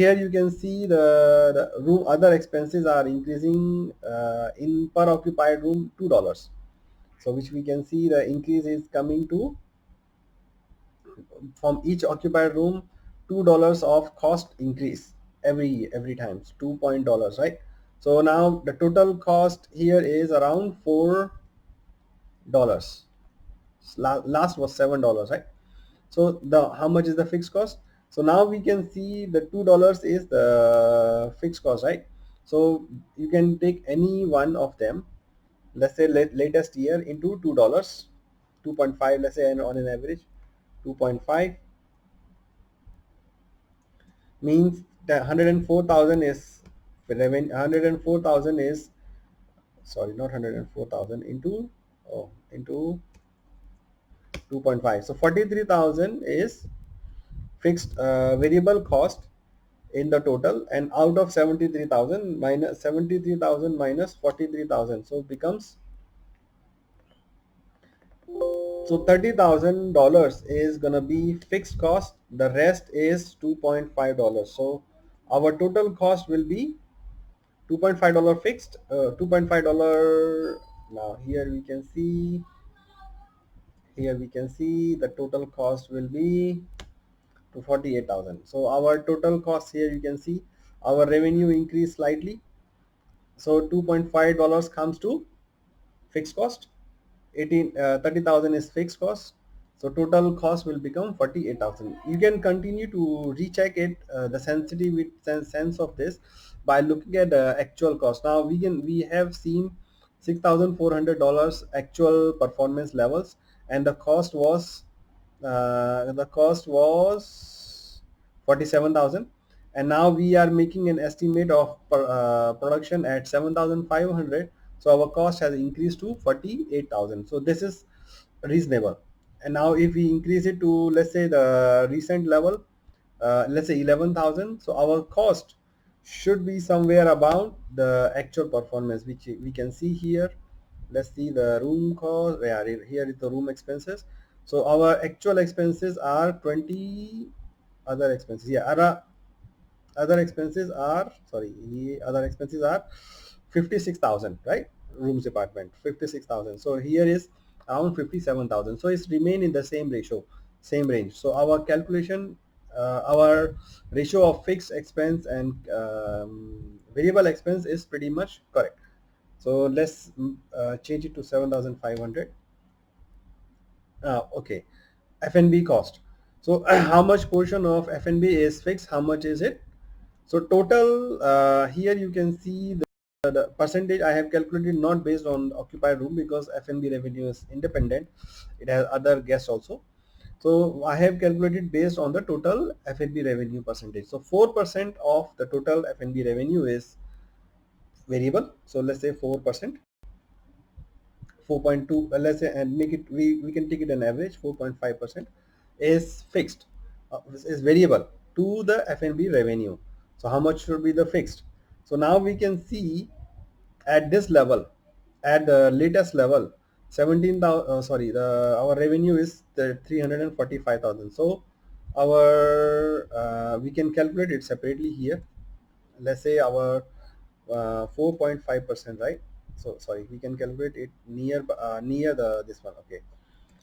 here you can see the room other expenses are increasing in per occupied room $2. So which we can see the increase is coming to from each occupied room $2 of cost increase every time. It's $2 right? So now the total cost here is around $4. Last was $7, right? So the how much is the fixed cost? So now we can see the $2 is the fixed cost, right? So you can take any one of them, let's say latest year, into $2, 2.5, let's say, and on an average 2.5 means that 104,000 is revenue. 104,000 is, sorry, not 104,000 into, oh, into 2.5. So 43,000 is fixed variable cost in the total, and out of 73,000 minus 73,000 minus 43,000, so it becomes, so $30,000 is gonna be fixed cost, the rest is $2.5. So our total cost will be $2.5 fixed, $2.5. Now here we can see the total cost will be to 48,000. So our total cost here, you can see our revenue increased slightly. So $2.5 comes to fixed cost. 30,000 is fixed cost. So total cost will become 48,000. You can continue to recheck it, the sensitivity sense of this, by looking at the actual cost. Now we have seen $6,400 actual performance levels, and the cost was 47,000, and now we are making an estimate of production at 7,500. So our cost has increased to 48,000. So this is reasonable. And now if we increase it to, let's say, the recent level, let's say 11,000, so our cost should be somewhere about the actual performance, which we can see here. Let's see the room cost. Yeah, here is the room expenses. So our actual expenses are 20. Other expenses, yeah, other expenses are, sorry, other expenses are 56,000, right? Rooms department 56,000. So here is around 57,000. So it's remain in the same ratio, same range. So our calculation, our ratio of fixed expense and variable expense is pretty much correct. So let's change it to 7,500. Okay, F&B cost. So how much portion of F&B is fixed? How much is it? So total, here you can see the percentage I have calculated, not based on occupied room, because F&B revenue is independent. It has other guests also. So I have calculated based on the total F&B revenue percentage. So 4% of the total F&B revenue is variable. So let's say 4%. 4.2, let's say, and make it, we can take it an average. 4.5% is fixed, is variable to the F&B revenue. So how much should be the fixed? So now we can see at this level, at the latest level, 17,000, sorry, our revenue is the 345,000. So our we can calculate it separately here. Let's say our 4.5%, right? So sorry, we can calculate it near the this one. Okay,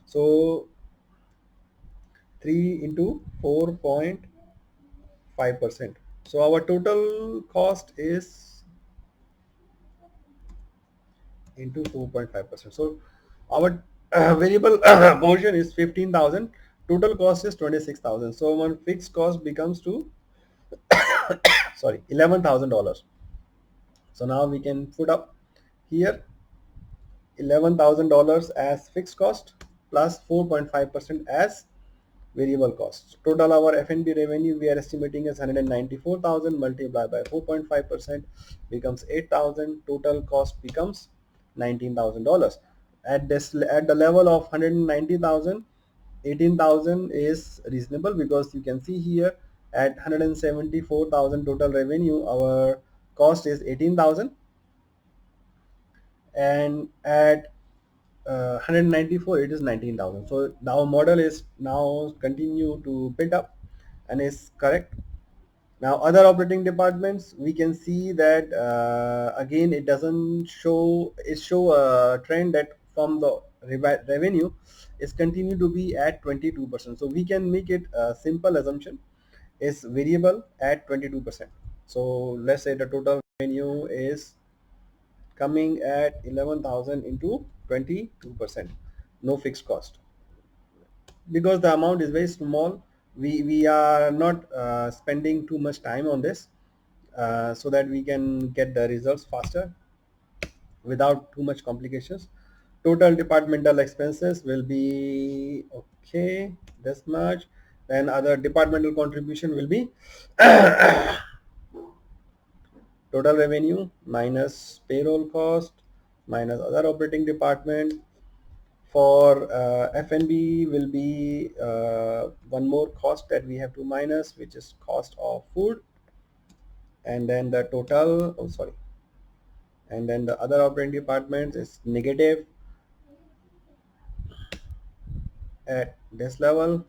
so 3 into 4.5%. So our total cost is into 4.5%. So our variable portion is 15,000. Total cost is 26,000. So one fixed cost becomes to sorry, $11,000. So now we can put up here $11,000 as fixed cost plus 4.5% as variable cost. Total our F&B revenue we are estimating is 194,000 multiplied by 4.5% becomes 8,000. Total cost becomes $19,000. At the level of 190,000, 18,000 is reasonable, because you can see here at 174,000 total revenue, our cost is 18,000, and at 194 it is 19,000. So our model is now continue to build up and is correct. Now other operating departments, we can see that again it doesn't show, it show a trend that from the revenue is continue to be at 22%. So we can make it a simple assumption is variable at 22%. So let's say the total revenue is coming at 11,000 into 22%, no fixed cost. Because the amount is very small, we are not spending too much time on this, so that we can get the results faster without too much complications. Total departmental expenses will be okay, this much. Then other departmental contribution will be total revenue minus payroll cost minus other operating department. For F&B will be one more cost that we have to minus, which is cost of food, and then the total, oh sorry, and then the other operating departments is negative at this level.